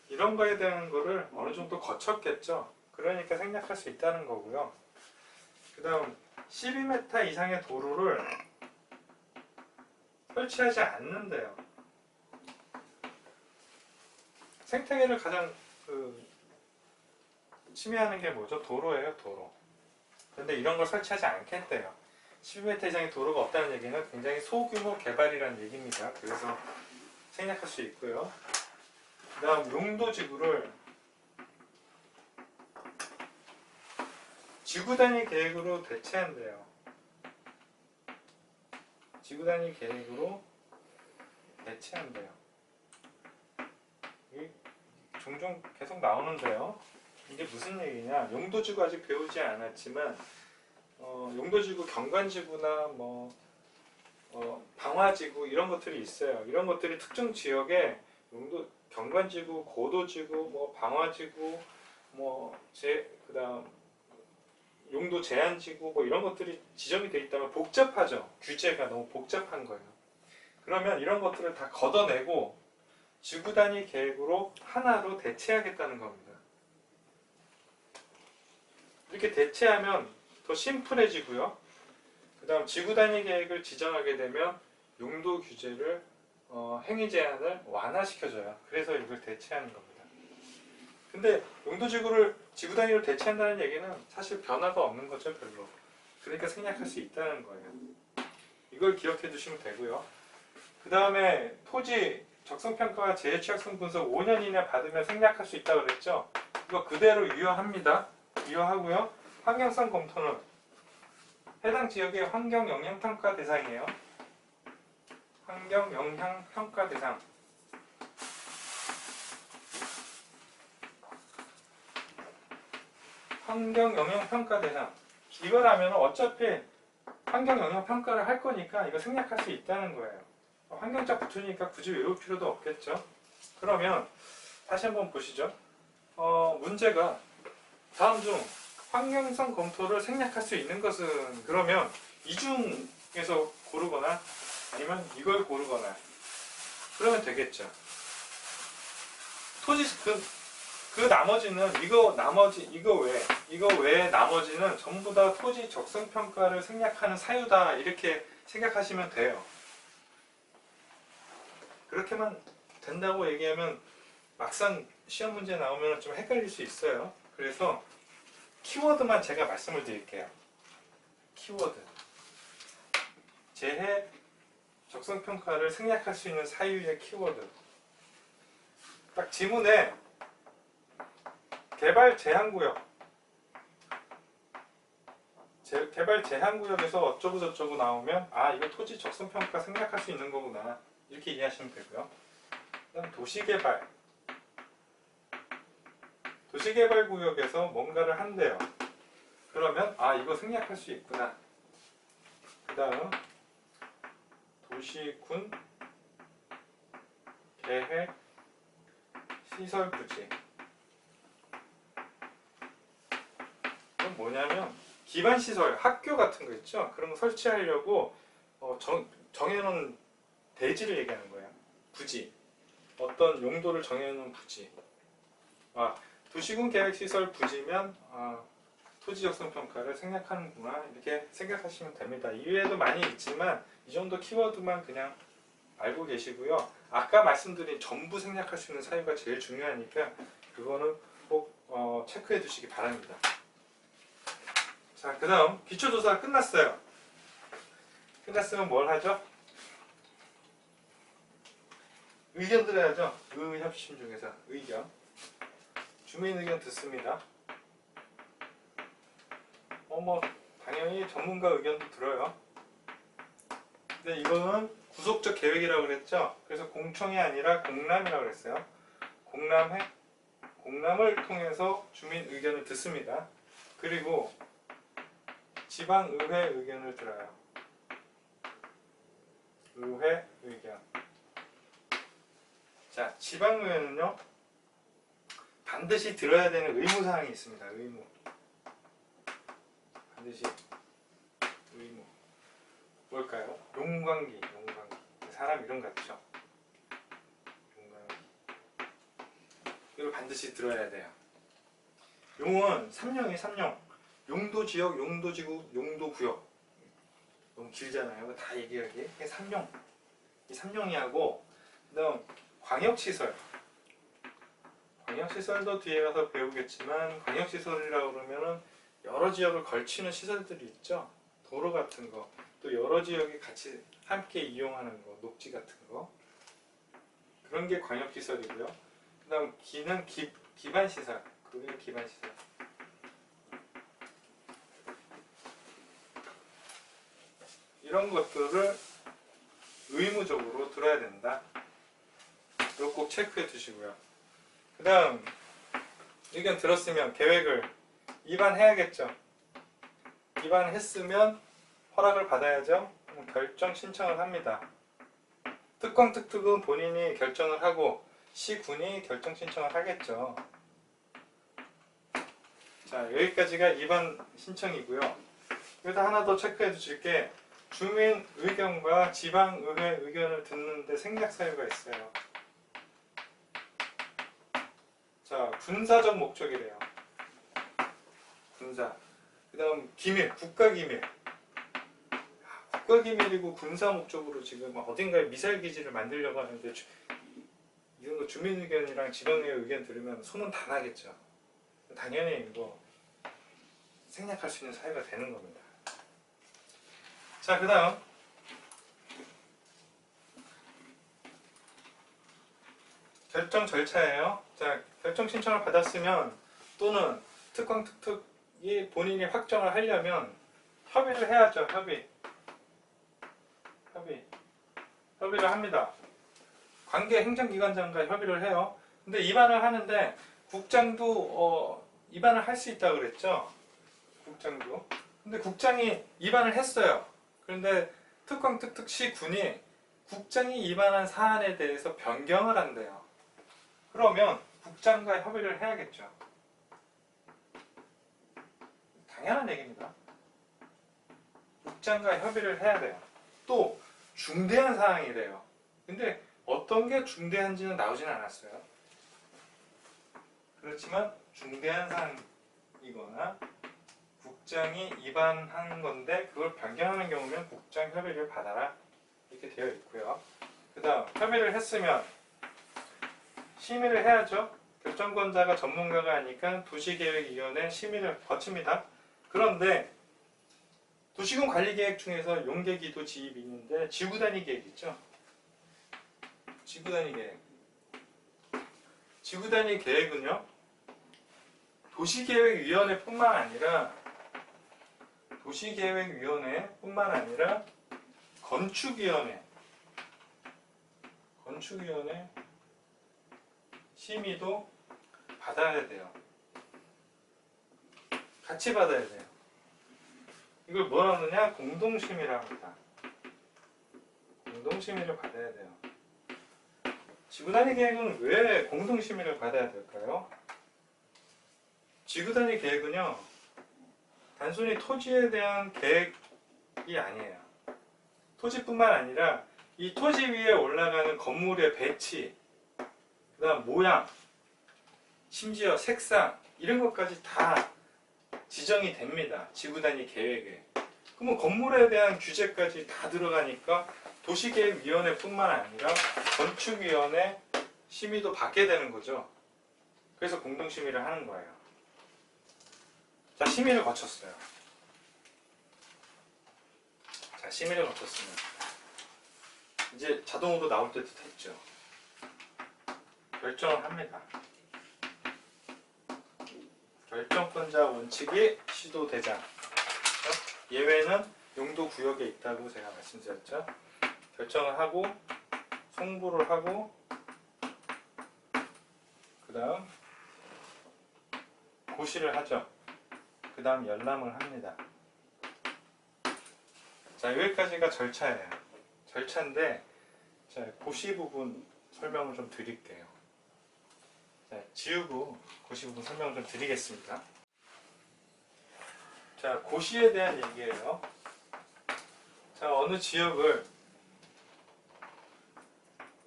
이런 거에 대한 거를 어느 정도 거쳤겠죠. 그러니까 생략할 수 있다는 거고요. 그 다음 12m 이상의 도로를 설치하지 않는데요. 생태계를 가장 침해하는 게 뭐죠? 도로예요, 도로. 근데 이런 걸 설치하지 않겠대요. 12m 이상의 도로가 없다는 얘기는 굉장히 소규모 개발이라는 얘기입니다. 그래서 생략할 수 있고요. 그 다음 용도지구를 지구단위 계획으로 대체한대요. 지구단위 계획으로 대체한대요. 이게 종종 계속 나오는데요. 이게 무슨 얘기냐? 용도지구 아직 배우지 않았지만 용도지구, 경관지구나 방화지구 이런 것들이 있어요. 이런 것들이 특정 지역에 경관지구, 고도지구, 방화지구, 그다음 용도 제한지구 이런 것들이 지정이 되어 있다면 복잡하죠. 규제가 너무 복잡한 거예요. 그러면 이런 것들을 다 걷어내고 지구 단위 계획으로 하나로 대체하겠다는 겁니다. 이렇게 대체하면 더 심플해지고요. 그 다음 지구 단위 계획을 지정하게 되면 용도 규제를 행위 제한을 완화시켜줘요. 그래서 이걸 대체하는 겁니다. 근데 용도지구를 지구 단위로 대체한다는 얘기는 사실 변화가 없는 거죠, 별로. 그러니까 생략할 수 있다는 거예요. 이걸 기억해 두시면 되고요. 그 다음에 토지 적성평가와 재해취약성 분석 5년 이내 받으면 생략할 수 있다고 그랬죠. 이거 그대로 유효합니다. 유효하고요. 환경성 검토는 해당 지역의 환경영향평가 대상이에요. 환경영향평가 대상. 환경영향평가 대상. 이걸 하면 어차피 환경영향평가를 할 거니까 이거 생략할 수 있다는 거예요. 환경자 붙으니까 굳이 외울 필요도 없겠죠. 그러면 다시 한번 보시죠. 문제가 다음 중 환경성 검토를 생략할 수 있는 것은, 그러면 이 중에서 고르거나 아니면 이걸 고르거나 그러면 되겠죠. 토지 그 나머지는 이거 외에 나머지는 전부 다 토지 적성 평가를 생략하는 사유다, 이렇게 생각하시면 돼요. 그렇게만 된다고 얘기하면 막상 시험 문제 나오면 좀 헷갈릴 수 있어요. 그래서 키워드만 제가 말씀을 드릴게요. 키워드. 재해 적성 평가를 생략할 수 있는 사유의 키워드. 딱 지문에 개발 제한구역. 개발 제한구역에서 어쩌고 저쩌고 나오면 이거 토지 적성 평가 생략할 수 있는 거구나, 이렇게 이해하시면 되고요. 그다음 도시개발. 도시개발구역에서 뭔가를 한대요. 그러면 이거 생략할 수 있구나. 그 다음 도시군 계획 시설 부지. 이건 뭐냐면 기반시설, 학교 같은 거 있죠? 그런 거 설치하려고 정해놓은 대지를 얘기하는 거예요. 부지. 어떤 용도를 정해놓은 부지. 도시군 계획시설 부지면 토지 적성 평가를 생략하는구나, 이렇게 생각하시면 됩니다. 이외에도 많이 있지만 이 정도 키워드만 그냥 알고 계시고요. 아까 말씀드린 전부 생략할 수 있는 사유가 제일 중요하니까 그거는 꼭 체크해 두시기 바랍니다. 자, 그 다음 기초조사 끝났어요. 끝났으면 뭘 하죠? 의견 들어야죠. 의협심 중에서 의견. 주민 의견 듣습니다. 당연히 전문가 의견도 들어요. 근데 이거는 구속적 계획이라고 그랬죠. 그래서 공청이 아니라 공람이라고 그랬어요. 공람을 통해서 주민 의견을 듣습니다. 그리고 지방의회 의견을 들어요. 의회 의견. 자, 지방의회는요, 반드시 들어야 되는 의무사항이 있습니다. 의무. 반드시 의무. 뭘까요? 용광기. 사람 이름 같죠? 용광기. 이걸 반드시 들어야 돼요. 용은 3용이에요. 3용. 용도지역, 용도지구, 용도구역. 너무 길잖아요. 다 얘기하기. 이게 3용. 이 3용이하고, 그 다음 광역시설. 광역시설도 뒤에 가서 배우겠지만, 광역시설이라고 그러면은 여러 지역을 걸치는 시설들이 있죠. 도로 같은 거, 또 여러 지역이 같이 함께 이용하는 거, 녹지 같은 거, 그런 게 광역시설이고요. 그 다음 기는 기반시설, 그게 기반시설. 이런 것들을 의무적으로 들어야 된다. 이거 꼭 체크해 두시고요. 그 다음 의견 들었으면 계획을 입안해야겠죠. 입안했으면 허락을 받아야죠. 결정 신청을 합니다. 특광 특특은 본인이 결정을 하고 시군이 결정 신청을 하겠죠. 자, 여기까지가 입안 신청이고요. 여기다 하나 더 체크해 두실 게 주민 의견과 지방의회 의견을 듣는데 생략 사유가 있어요. 자, 군사적 목적이래요. 군사. 그 다음 기밀, 국가기밀. 국가기밀이고 군사 목적으로 지금 어딘가에 미사일 기지를 만들려고 하는데 이런 거 주민 의견이랑 지방의회 의견 들으면 소문 다 나겠죠. 당연히 이거 생략할 수 있는 사유가 되는 겁니다. 자, 그 다음 결정 절차예요. 자, 결정 신청을 받았으면 또는 특광 특특이 본인이 확정을 하려면 협의를 해야죠. 협의를 합니다. 관계 행정기관장과 협의를 해요. 근데 입안을 하는데 국장도 입안을 할 수 있다고 그랬죠. 국장도. 근데 국장이 입안을 했어요. 그런데 특광 특특시 군이 국장이 입안한 사안에 대해서 변경을 한대요. 그러면 국장과 협의를 해야겠죠. 당연한 얘기입니다. 국장과 협의를 해야 돼요. 또 중대한 사항이래요. 근데 어떤 게 중대한지는 나오지는 않았어요. 그렇지만 중대한 사항이거나 국장이 입안한 건데 그걸 변경하는 경우면 국장 협의를 받아라 이렇게 되어 있고요. 그 다음 협의를 했으면 심의를 해야죠. 결정권자가 전문가가 아니까 도시계획위원회 심의를 거칩니다. 그런데 도시군 관리계획 중에서 용계기도 지입이 있는데 지구단위 계획 있죠. 지구단위 계획. 지구단위 계획은요. 도시계획위원회뿐만 아니라 건축위원회 심의도 받아야 돼요. 같이 받아야 돼요. 이걸 뭐라 하느냐? 공동심의라고 합니다. 공동심의를 받아야 돼요. 지구단위 계획은 왜 공동심의를 받아야 될까요? 지구단위 계획은요, 단순히 토지에 대한 계획이 아니에요. 토지뿐만 아니라 이 토지 위에 올라가는 건물의 배치, 그 다음 모양, 심지어 색상 이런 것까지 다 지정이 됩니다. 지구단위 계획에. 그러면 건물에 대한 규제까지 다 들어가니까 도시계획위원회뿐만 아니라 건축위원회 심의도 받게 되는 거죠. 그래서 공동심의를 하는 거예요. 자, 심의를 거쳤어요. 자, 심의를 거쳤으면 이제 자동으로 나올 때도 됐죠. 결정을 합니다. 결정권자 원칙이 시도대장. 예외는 용도구역에 있다고 제가 말씀드렸죠. 결정을 하고 송부를 하고 그 다음 고시를 하죠. 그 다음 열람을 합니다. 자, 여기까지가 절차예요. 절차인데 자, 고시 부분 설명을 좀 드릴게요. 자, 지우고 고시 부분 설명을 좀 드리겠습니다. 자, 고시에 대한 얘기예요. 자, 어느 지역을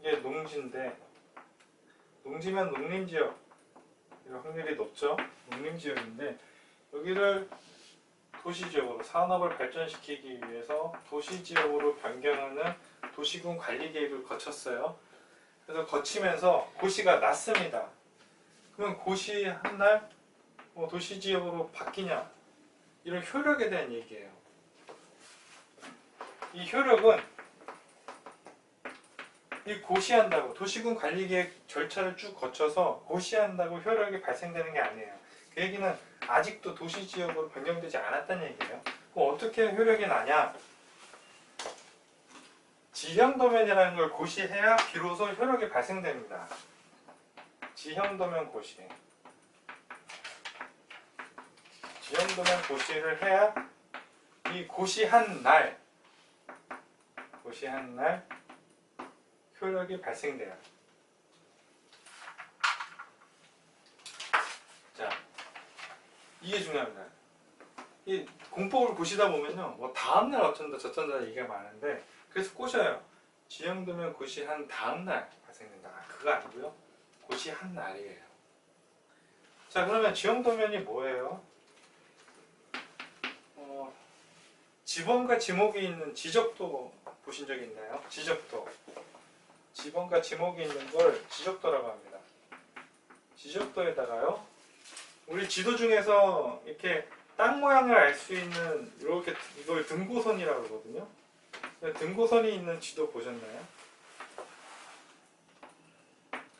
이게 농지인데 농지면 농림지역 이런 확률이 높죠. 농림지역인데 여기를 도시지역으로 산업을 발전시키기 위해서 도시지역으로 변경하는 도시군 관리계획을 거쳤어요. 그래서 거치면서 고시가 났습니다. 그러면 고시 한 날 도시지역으로 바뀌냐 이런 효력에 대한 얘기예요. 이 효력은 이 고시한다고 도시군 관리계획 절차를 쭉 거쳐서 고시한다고 효력이 발생되는 게 아니에요. 그 얘기는 아직도 도시지역으로 변경되지 않았다는 얘기예요. 그럼 어떻게 효력이 나냐? 지형도면이라는 걸 고시해야 비로소 효력이 발생됩니다. 지형도면 고시. 지형도면 고시를 해야 이 고시한 날 효력이 발생돼요. 자, 이게 중요합니다. 이 공법을 보시다 보면요, 뭐 다음날 어쩐다 저쩐다 얘기가 많은데, 그래서 꼬셔요. 지형도면 고시한 다음날 발생된다. 그거 아니고요, 고시한 날이에요. 자, 그러면 지형도면이 뭐예요? 지번과 지목이 있는 지적도 보신 적 있나요? 지적도. 지번과 지목이 있는 걸 지적도라고 합니다. 지적도에다가요, 우리 지도 중에서 이렇게 땅 모양을 알 수 있는 이렇게 이걸 등고선이라고 그러거든요. 등고선이 있는 지도 보셨나요?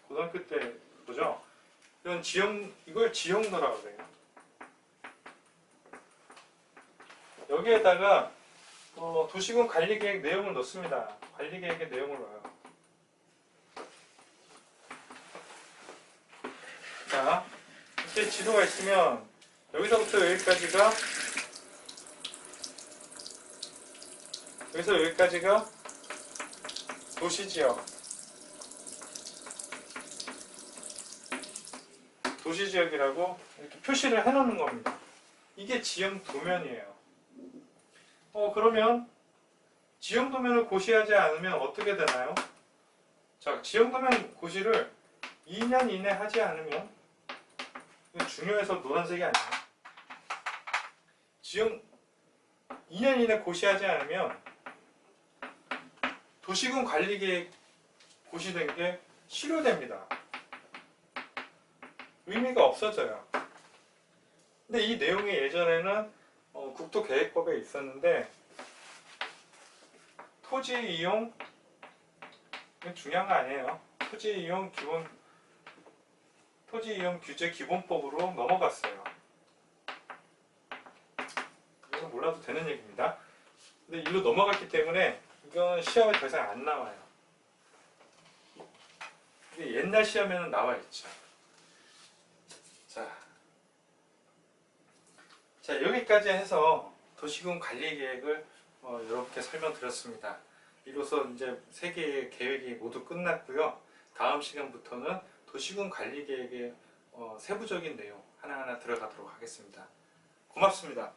고등학교 때 보죠? 이건 이걸 지형도라고 그래요. 여기에다가 도시군 관리계획 내용을 넣습니다. 관리계획의 내용을 넣어요. 자, 이렇게 지도가 있으면 여기서부터 여기까지가 도시지역이라고 이렇게 표시를 해놓는 겁니다. 이게 지형도면이에요. 그러면 지형도면을 고시하지 않으면 어떻게 되나요? 자, 지형도면 고시를 2년 이내 하지 않으면, 이거 중요해서 노란색이 아니에요. 2년 이내 고시하지 않으면 도시군 관리계획 고시된 게 실효됩니다. 의미가 없어져요. 근데 이 내용이 예전에는 국토계획법에 있었는데, 토지 이용, 중요한 거 아니에요. 토지 이용 규제 기본법으로 넘어갔어요. 이건 몰라도 되는 얘기입니다. 근데 일로 넘어갔기 때문에 이건 시험에 더 이상 안 나와요. 이게 옛날 시험에는 나와 있죠. 자, 여기까지 해서 도시군 관리계획을 이렇게 설명드렸습니다. 이로써 이제 3개의 계획이 모두 끝났고요. 다음 시간부터는 도시군 관리계획의 세부적인 내용 하나하나 들어가도록 하겠습니다. 고맙습니다.